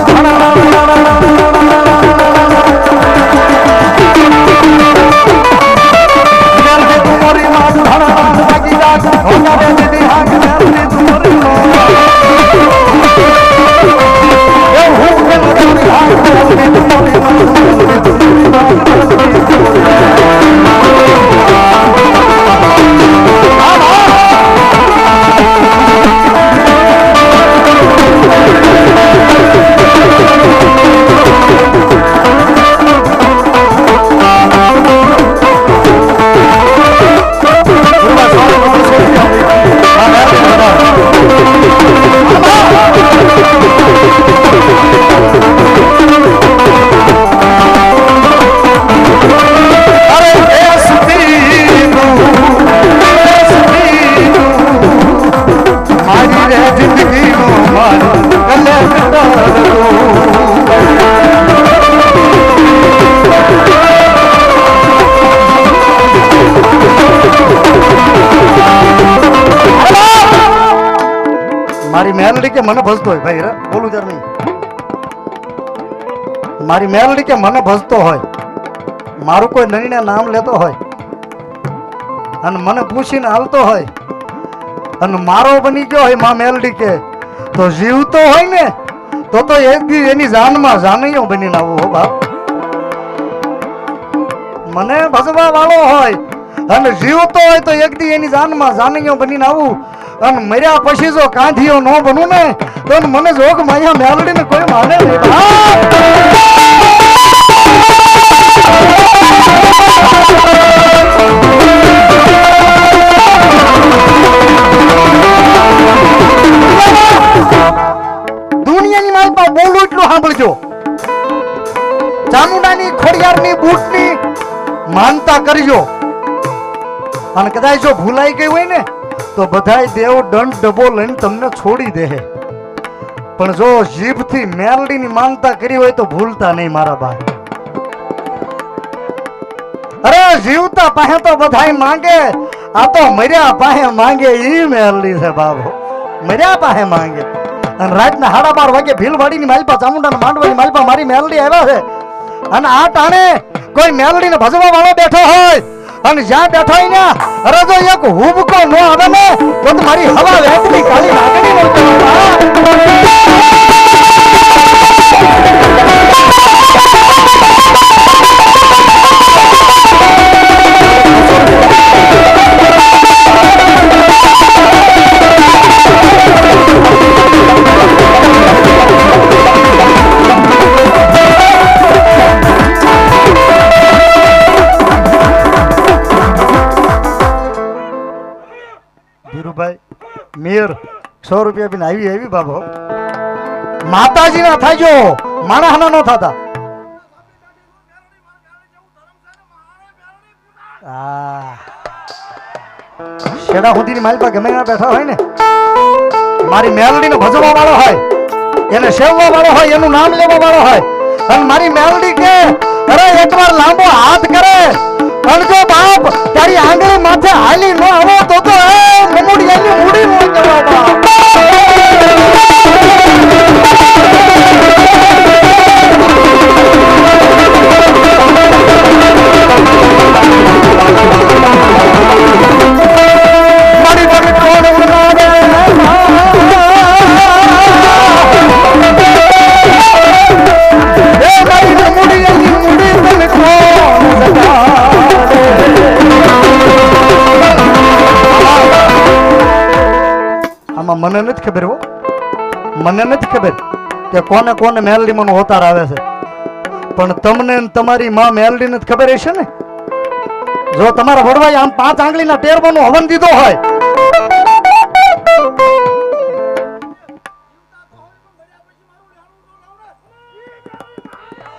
મારી મેલડી કે મને ભજતો હોય ભાઈ, બોલું ત્યારે નહીં. મારી મેલડી કે મને ભજતો હોય, મારું કોઈ નિર્ણય નામ લેતો હોય અને મને પૂછીને હાલતો હોય અને મારો બની ગયો હોય માં મેલડી કે, તો જીવતો હોય ને તો એક દી એની જાનમાં જાનૈયો બનીને આવું હો બાપ. મને ભજવા વાળો હોય અને જીવતો હોય તો એક દી એની જાનમાં જાનૈયો બનીને આવું. અને મર્યા પછી જો કાંધીઓ ન બનું ને તો મને જોગ માયા મેલડી ને કોઈ માને નહીં. દુનિયાની માલપા બોલું એટલું સાંભળજો, ચામુંડાની ખોડિયારની બૂટની માનતા કરજો. અને કદાચ જો ભૂલાઈ ગઈ હોય ને તો બધાય દેવ દંડ ડબો લઈને તમને છોડી દે. પણ જો જીભથી મેલડીની માનતા કરી હોય તો ભૂલતા નહીં મારા ભાઈ. અરે જીવતા પાસે તો બધાય માંગે, આ તો મર્યા પાસે માંગે ઈ મેલડી છે બાબો, મર્યા પાસે માંગે. અને રાતના 12:30 વાગે ભીલવાડીની માલપા ચામુંડાના માંડવાની માલપા મારી મેલડી આવ્યા છે. અને આ ટાણે કોઈ મેલડીને ભજવા વાળો બેઠો હોય અને જ્યાં બેઠો હોય ને અરે જો એક હુબકો ન આવે ને તો મારી હવા વેચની કાળી નાગણી નો મીર 100 રૂપિયા બી આવી બાબો. માતાજી ના થાજો, માણસના નો થતા. શેડા સુધીની માલપા ગમે ના બેઠા હોય ને, મારી મેલડીને ભજવા વાળો હોય, એને સેવવા વાળો હોય, એનું નામ લેવા વાળો હોય અને મારી મેલડી કે અરે એકવાર લાંબો હાથ કરે અને જો બાપ તારી આંગળી માથે હાલી ન આવો તો મમુડિયાની મૂડી ન કરો બાપ. મારી બગડ કોણ ઉડાવે એ મારી મમુડિયાની મૂડી તને કોણ જગાડે. આમાં મને નથી ખબર હો, મને નથી ખબર કે કોને કોને મેલડીમાં હોતાર આવે છે, પણ તમને ને તમારી માં મેલડી નથી ખબર હશે ને. જો તમારા વડવાઈ આમ 5 આંગળીના ટેરવાનું હવન દીધો હોય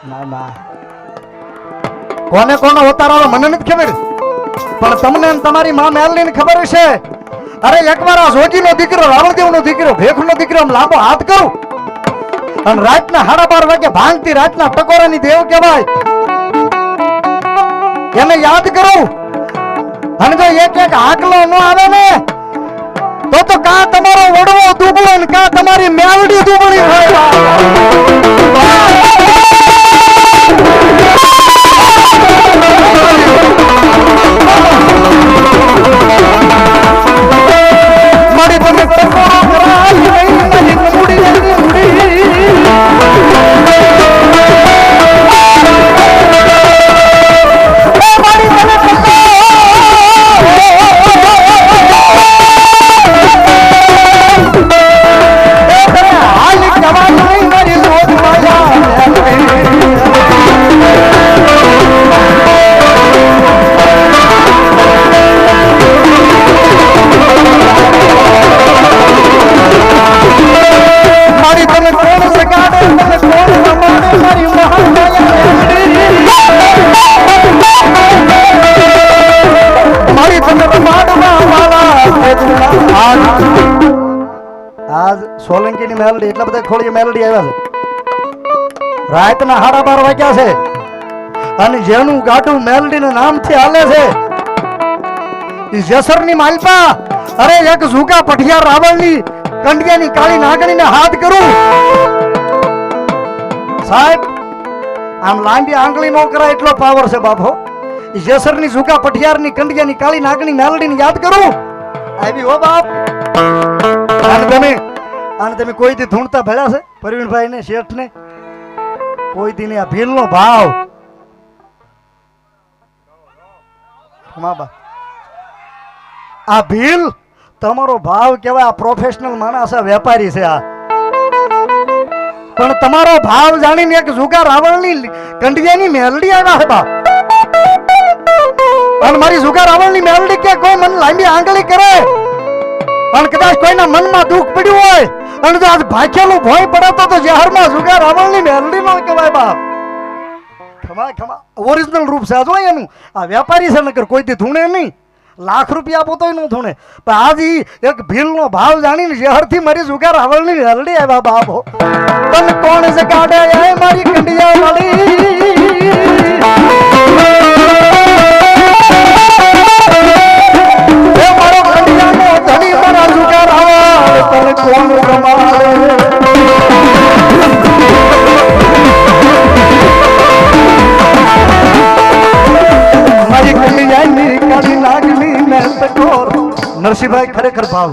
ના ના કોને કોને હોતાર આવે મને નથી ખબર, પણ તમને ને તમારી માં મેલડી ને ખબર હશે. અરે એકવાર આ જોગીનો દીકરો રાવણદેવનો દીકરો ભેખનો દીકરો આમ લાંબો હાથ કરું અને રાતના 12:30 વાગે ભાંગતી રાતના ટકોરાની દેવ કહેવાય એને યાદ કરું અને જો એક એક હાકલો ન આવે ને તો કા તમારો વડવો દુબળો ને કા તમારી મેલડી દુબળી હોય. મારી તમે ટકોરા કરાઈ નહીં મારી મૂડી સોલંકીની મેલડી એટલા બધા ખોળી મેલડી આવ્યા છે. રાતના 12:30 વાગ્યા છે અને જેનું ગાડું મેલડીના નામથી હાલે છે ઈ જેસરની માલપા. અરે એક ઝુકા પઠિયા રાવણની કંડિયાની કાળી નાગણીને હાથ કરું સાહેબ. આમ લાંબી આંગળી નો કરાય એટલો પાવર છે બાપો. ઈ જેસરની ઝુકા પઠિયારની કંડિયાની કાળી નાગણી મેલડીને યાદ કરું આવી હો બાપ. અને તમે કોઈ દી ધૂણતા ભેળા છે પ્રવીણભાઈ ને શેઠ ને કોઈ દી આ ભીલ નો ભાવ આ ભીલ તમારો ભાવ કેવાય. આ પ્રોફેશનલ માણસ છે, વેપારી છે આ, પણ તમારો ભાવ જાણીને એક જુગા રાવણની કંડિયાની મેલડી આવ્યા છે બાપ. અને મારી જુગા રાવણની મેલડી કે કોઈ મને લાંબી આંગળી કરે અને કદાચ કોઈના મનમાં દુઃખ પડ્યું હોય અને જો આજ ભાગ્યેલું ભોય પડે તો જહરમાં જુગા રાવણની મેલડી નો કહેવાય બાપ. ખમા ખમા ઓરિજિનલ રૂપ છે જો એનું. આ વેપારી છે નકર કોઈ દી ધૂણે નહીં, લાખ રૂપિયા આપો તોય ન ધૂણે. પણ આજ એક ભીલનો ભાવ જાણીને જહરથી મારી જુગા રાવણની મેલડી આવ્યા બાપ. તને કોણ જગાડે એ મારી કંડિયા વાળી નરસિંહભાઈ ખરેખર ભાવ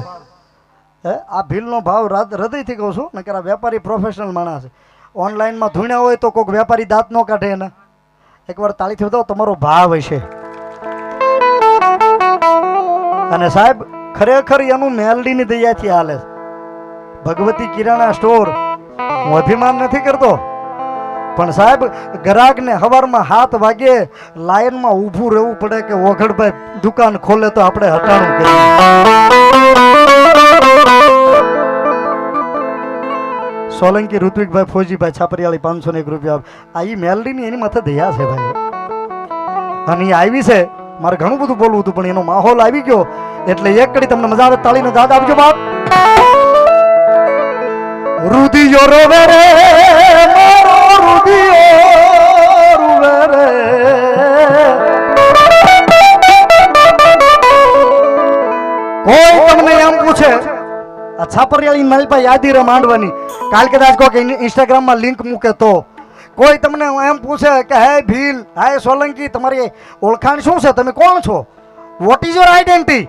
આ ભીલનો ભાવ હૃદયથી કહું છું. નકર આ વેપારી પ્રોફેશનલ માણસ છે. ઓનલાઈનમાં ધૂણ્યા હોય તો કોઈક વેપારી દાંત ન કાઢે એને. એકવાર તાળીથી બતાવો તમારો ભાવ હશે. અને સાહેબ ખરેખર એનું મેલડીની દયાથી હાલે. ભગવતી કિરાણા સ્ટોર હું અભિમાન નથી કરતો, પણ સાહેબ ગ્રાહકને સવારમાં 7 વાગે લાઈનમાં ઊભું રહેવું પડે કે ઓઘડભાઈ દુકાન ખોલે તો આપણે હટાણું કરીએ. સોલંકી ઋત્વિકભાઈ ફોજીભાઈ છાપરિયાળી 501 રૂપિયા. આ ઈ મેલડીની એની માથે દયા છે ભાઈ. અને એ આવી છે, મારે ઘણું બધું બોલવું હતું પણ એનો માહોલ આવી ગયો એટલે એક કડી તમને મજા આવે તાળીનો દાદ આપજો બાપ. રુધિયો રોવે રે મારો રુધિયો રોવે રે આ છાપરિયાળી મારી પાસે યાદી રે માંડવાની. કાલ કદાચ કોઈ ઇન્સ્ટાગ્રામમાં લિંક મૂકે તો કોઈ તમને એમ પૂછે કે હે ભીલ, હે સોલંકી, તમારી ઓળખાણ શું છે, તમે કોણ છો, what is your identity,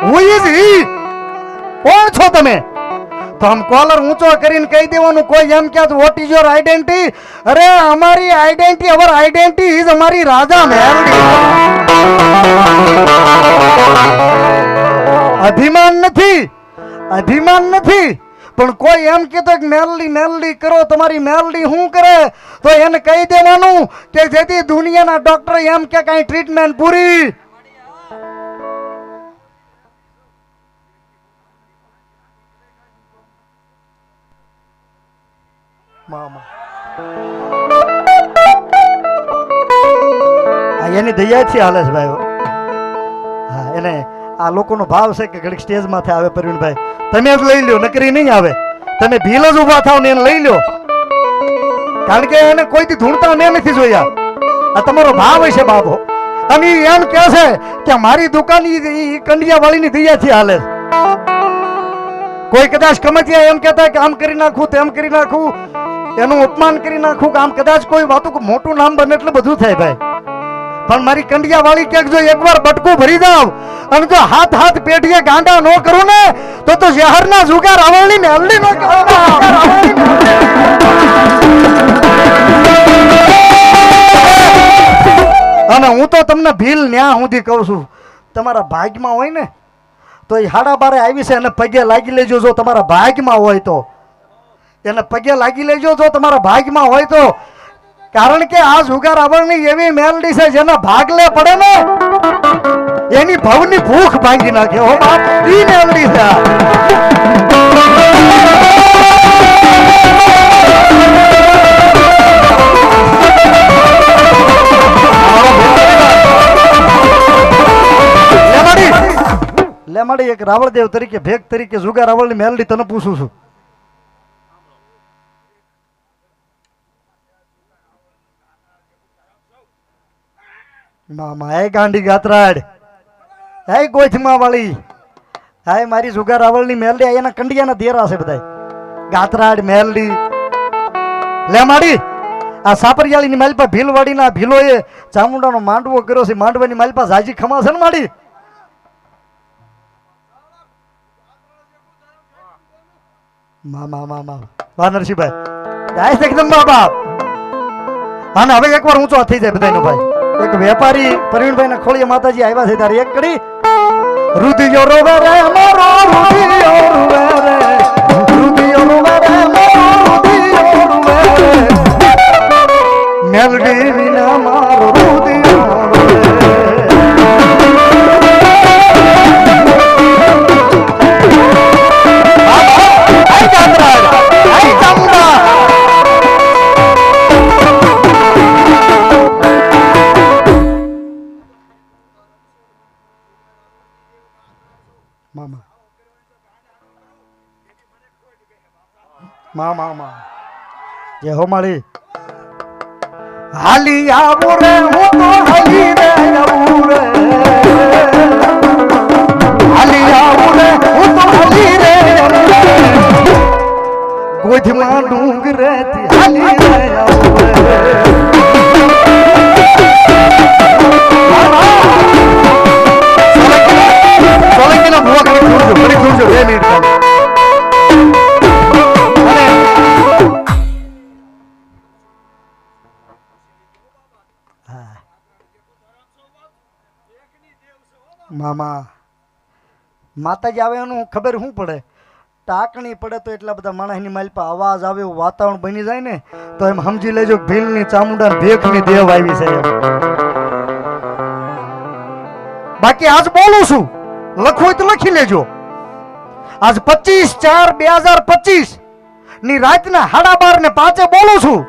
who is he, કોણ છો તમે? તો આમ કોલર ઊંચો કરીને કહી દેવાનું. કોઈ એમ કે વોટ ઇઝ યોર આઈડેન્ટિટી, અરે અમારી આઈડેન્ટિટી, અવર આઈડેન્ટિટી ઇઝ અમારી રાજા મેલડી. અભિમાન નથી, અભિમાન નથી, પણ કોઈ એમ કહેતો કે મેલડી મેલડી કરો, તમારી મેલડી શું કરે, તો એને કહી દેવાનું કે જેથી દુનિયાના ડોક્ટર એમ કે કઈ ટ્રીટમેન્ટ પૂરી. એની દયાથી હાલે છે ભાઈ. હા, એને આ લોકોનો ભાવ છે કે ઘડીક સ્ટેજ માથે આવે પ્રવીણભાઈ, તમે જ લઈ લ્યો, નકરી નહીં આવે, તમે ભીલ જ ઉભા થાવ ને એને લઈ લ્યો, કારણ કે એને કોઈથી ધૂણતા મેં નથી જોયા. આ તમારો ભાવ હશે બાબો. અને એમ કહે છે કે મારી દુકાન કંડિયા વાળીની દયાથી હાલે. કોઈ કદાચ કમતિયા એમ કહેતા કે આમ કરી નાખું, તેમ કરી નાખું, એનું અપમાન કરી નાખું, કે આમ કદાચ કોઈ વાતું મોટું નામ બને એટલે બધું થાય ભાઈ. પણ મારી કંડિયા વાળી ક્યાંક જો એકવાર બટકું ભરી જાવ અને જો હાથ હાથ પેઢીએ ગાંડા ન કરું ને તો શહેરના જુગાર આવળની ને હલ્લી ન અને હું તો તમને ભીલ ન્યા સુધી કહું છું, તમારા ભાગમાં હોય ને તો એ 12:30 આવી છે, એને પગે લાગી લેજો. જો તમારા ભાગમાં હોય તો એને પગે લાગી લેજો, જો તમારા ભાગમાં હોય તો. કારણ કે આ જુગાર આવળની એવી મેલડી છે જેના ભાગલે પડે ને એની ભવની ભૂખ ભાંગી નાખે. હો બાપ, ઈ મેલડી છે. લેમાડી એક રાવળદેવ તરીકે, ભેગ તરીકે જુગાર આવળની મેલડી તને પૂછું છું. મામા હે ગાંડી ગાત્રાડ, હે ગોથમા વાળી, હે મારી જુગાર આવળની મેલડી, એના કંડિયાના દેરા છે બધા. ગાત્રાડ મેલડી લેમાડી આ સાપરિયાળીની માલપા ભીલવાડીના ભીલોએ ચામુંડાનો માંડવો કર્યો છે. માંડવાની માલપા જાજી ખમા છે ને માડી. મામા મામા વાનરસિંહભાઈ એકદમ બાબા. અને હવે એકવાર ઊંચો થઈ જાય બધાનો ભાઈ. એક વેપારી પ્રવીણભાઈ ના ખોળીએ માતાજી આવ્યા છે ત્યારે એક કરી રુધિયો રોવે રે અમારો રુધિયો રોવે રે, રુધિયો રોવે રે અમારો રુધિયો રોવે રે, મેલડી વિના મારો રુધિયો રોવે. આઈ ચાંદરાજ, આઈ ચામુંડા. મામા જે હો માળી હાલી આવું રે, હું તો હાલી રે આવું રે, હાલી આવું રે, હું તો હાલી રે ગોધમાં ડુંગરે થી હાલી રે આવું રે. સોલંકીના ભૂવા કરી જોજો, કરી જોજો 2 મિનિટ. મામા માતાજી આવે એનું ખબર શું પડે, ટાંકણી પડે તો એટલા બધા માણસની માલપા અવાજ આવે, એવું વાતાવરણ બની જાય ને તો એમ સમજી લેજો ભીલની ચામુંડા ભેખની દેવ આવી છે. બાકી આજ બોલું છું, લખવું હોય તો લખી લેજો. આજ 25/4/2025 ની રાતના 12:30 બોલું છું.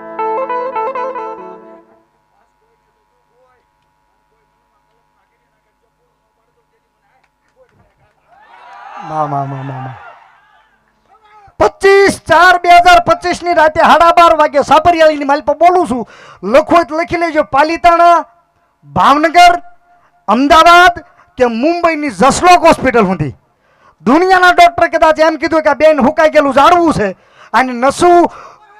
મામા 25/4/2025 ની રાતે 12:30 વાગે સાપરિયાળીની માલ પર બોલું છું. લખો તો લખી લેજો. પાલિતાણા, ભાવનગર, અમદાવાદ કે મુંબઈની જસલોક હોસ્પિટલ સુધી દુનિયાના ડોક્ટર કદાચ એમ કીધું કે આ બેન હુકાઈ ગયેલું ઝાડવું છે અને નસું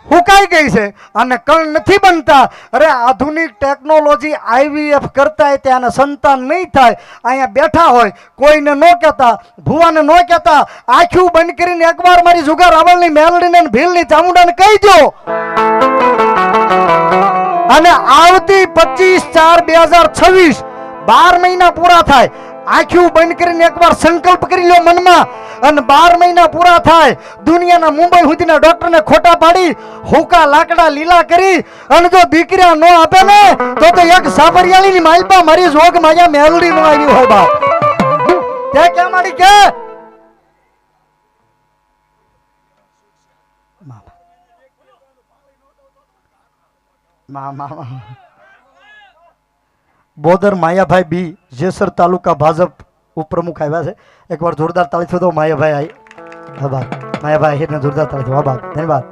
હુકાઈ ગઈ છે અને કણ નથી બનતા. અરે આધુનિક ટેકનોલોજી IVF કરતા ત્યાં સંતાન નહીં થાય. અહીંયા બેઠા હોય કોઈને ન કહેતા, ભુવાને ન કહેતા, આખું બંધ કરીને એકવાર મારી જુગાર રાવળની મેલડીને અને ભીલની ચામુંડાને કહી દો. અને આવતી 25/4/2026 12 મહિના પૂરા થાય, આખું બંધ કરીને એકવાર સંકલ્પ કરી લો મનમાં. અને 12 મહિના પૂરા થાય, દુનિયાના મુંબઈ સુધીના ડોક્ટરને ખોટા પાડી હુકા લાકડા લીલા કરી અને જો દીકરા ન આપે ને તો એક સાબરિયાળીની માલપા મારી જોગ માયા મેલડી નો આવી હોય બાપ. તે ક્યાં માડી કે બોદર માયાભાઈ બી જેસર તાલુકા ભાજપ ઉપપ્રમુખ આવ્યા છે. એકવાર જોરદાર તાળીથી દો માયાભાઈ. આભાર માયાભાઈ એને જોરદાર તાળીથી આભાર ધન્યવાદ.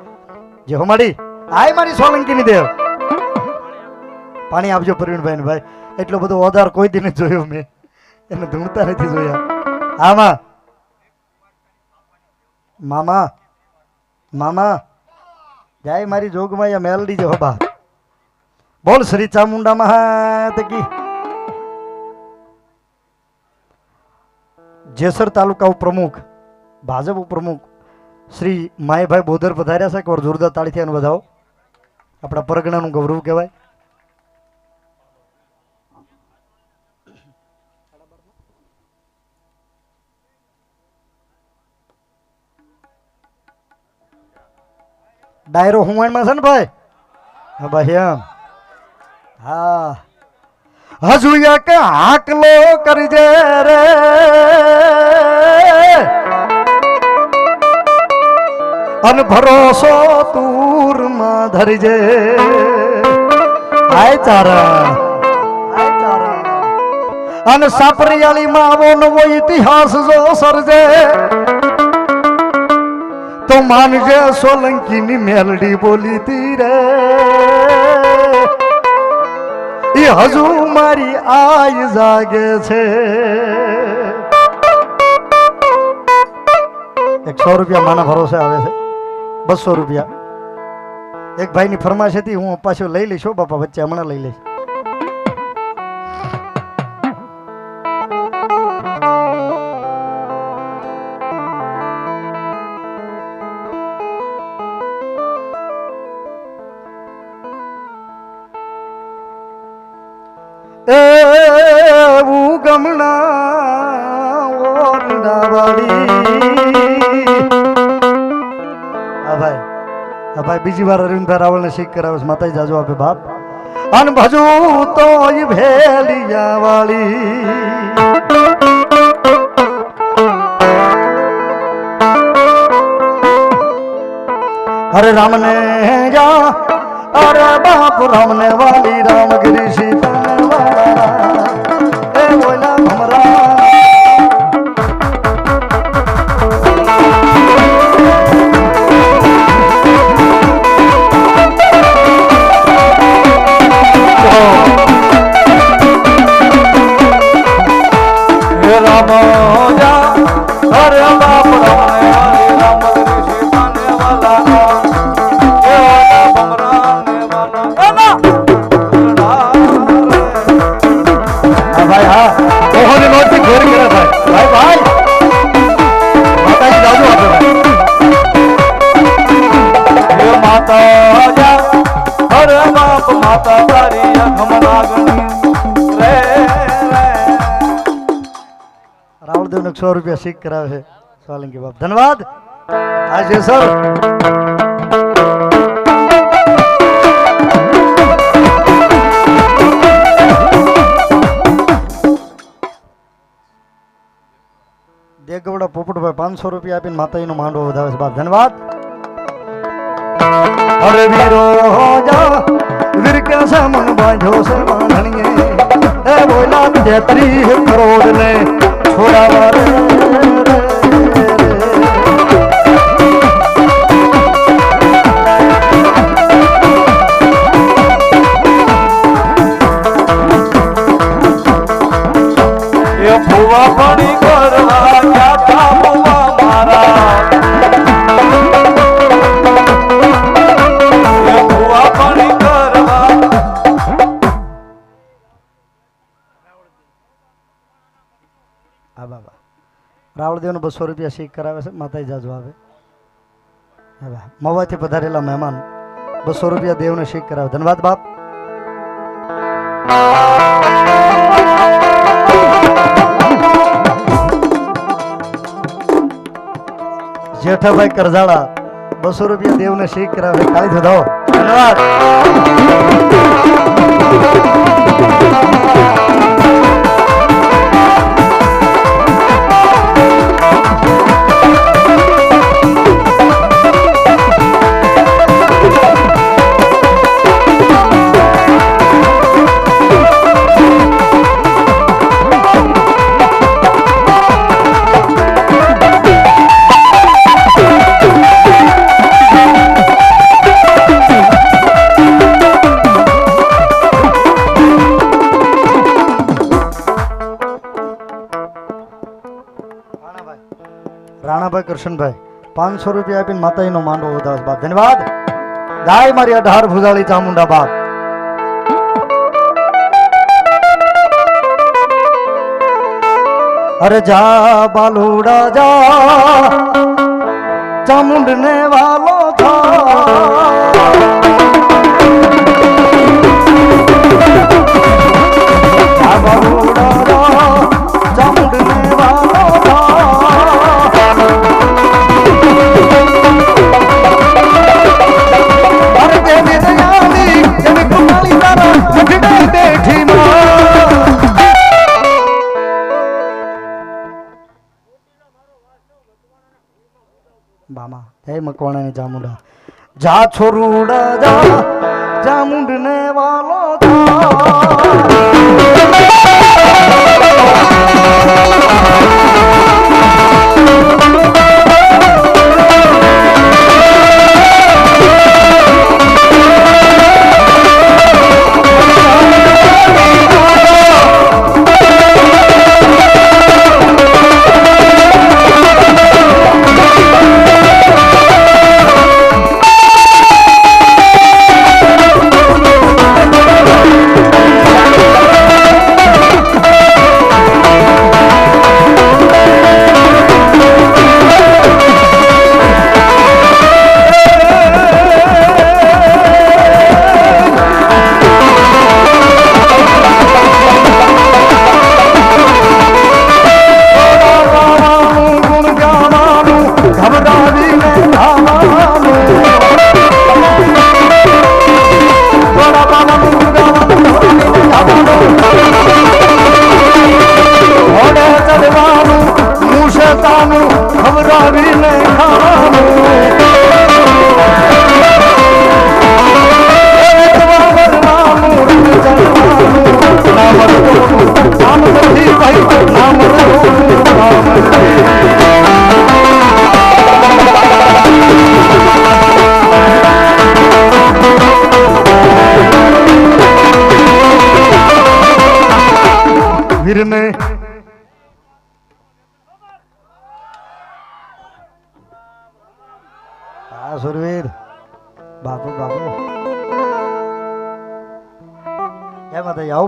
જે હોમાડી આય મારી સોલંકીની દેવ. પાણી આપજો પ્રવીણભાઈ ને ભાઈ. એટલો બધો ઓધાર કોઈ દી નથી જોયો મેં, એને ધૂણતા નથી જોયા. આમાં મામા મામા જાય મારી જોગમાં મેલડી જે હોબા. બોલ શ્રી ચામુંડા મહાત કી. જેસર તાલુકા ઉપપ્રમુખ ભાજપ ઉપપ્રમુખ શ્રી માયભાઈ બોદર પધાર્યા છે. એકવાર જોરદાર તાળીથી એનું વધાવો. આપણા પરગણાનું ગૌરવ કહેવાય. ડાયરો હુમાણમાં છે ને ભાઈ? હા ભાઈ એમ. હા હજુ એક હાકલો કરજે રે અન ભરોસો તુરમાં ધરજે. હાય ચારા અને સાપરિયાળી માં આવો નવો ઇતિહાસ જો સર્જે તો માનજે સોલંકીની મેલડી બોલી તી રે એ હજુ મારી આય જાગે છે. 100 રૂપિયા માના ભરોસે આવે છે, 200 રૂપિયા. એક ભાઈની ફરમાશ હતી, હું પાછો લઈ લઈશ બાપા, વચ્ચે હમણાં લઈ લઈશ. ભાઈ બીજી વાર અરવિંદભાઈ રાવળને શીખ કરાવે છે. માતાજી જાજો આપે બાપ. અન ભજુ તો ભેલિયા વાળી હરે રામને જા અરે બાપ રામને વાલી રામગીરી સીતા એ બોલા હમરા રાવળદેવ ને 100 રૂપિયા શીખ કરાવે છે સોલંકી બાપ. ધન્યવાદ. આજે સર દેગવડા પોપટભાઈ 500 રૂપિયા આપીને માતાજીનો માંડવો વધાવે છે બાપ. ધન્યવાદ. અરે વીરો જા વીર કે સમન બાંધ્યો છે બાંધણીએ એ બોલા 33 કરોડ ને છોડાવા રે એ ફુવા પડી કરવા ક્યાં કામ હા બાબા રાવળદેવને 200 રૂપિયા શીખ કરાવે છે માતાજી જાજુ આવે હા બા મવાથી પધારેલા મહેમાન 200 રૂપિયા દેવને શીખ કરાવે ધન્યવાદ બાપ જેઠાભાઈ કરજાળા 200 રૂપિયા દેવને શીખ કરાવે કાળી ધોધાવો ધન્યવાદ રાણાભાઈ કરશનભાઈ 500 રૂપિયા આપીને માતાજીનો માંડવો વધારે બાપ ધન્યવાદ ગાય મારી 18 ભુજાળી ચામુંડા બાપ અરે જા બાલુડા જા ચામુંડ ને વાલો જા બાલુડા જા ચામુંડ ને વાલો બામા જય મકવાણાની ચામુંડા જા છોરુડા જા ચામુંડ ને વાલો વીરને આ સુરવીર બાપુ બાપુ એમાં તો આવું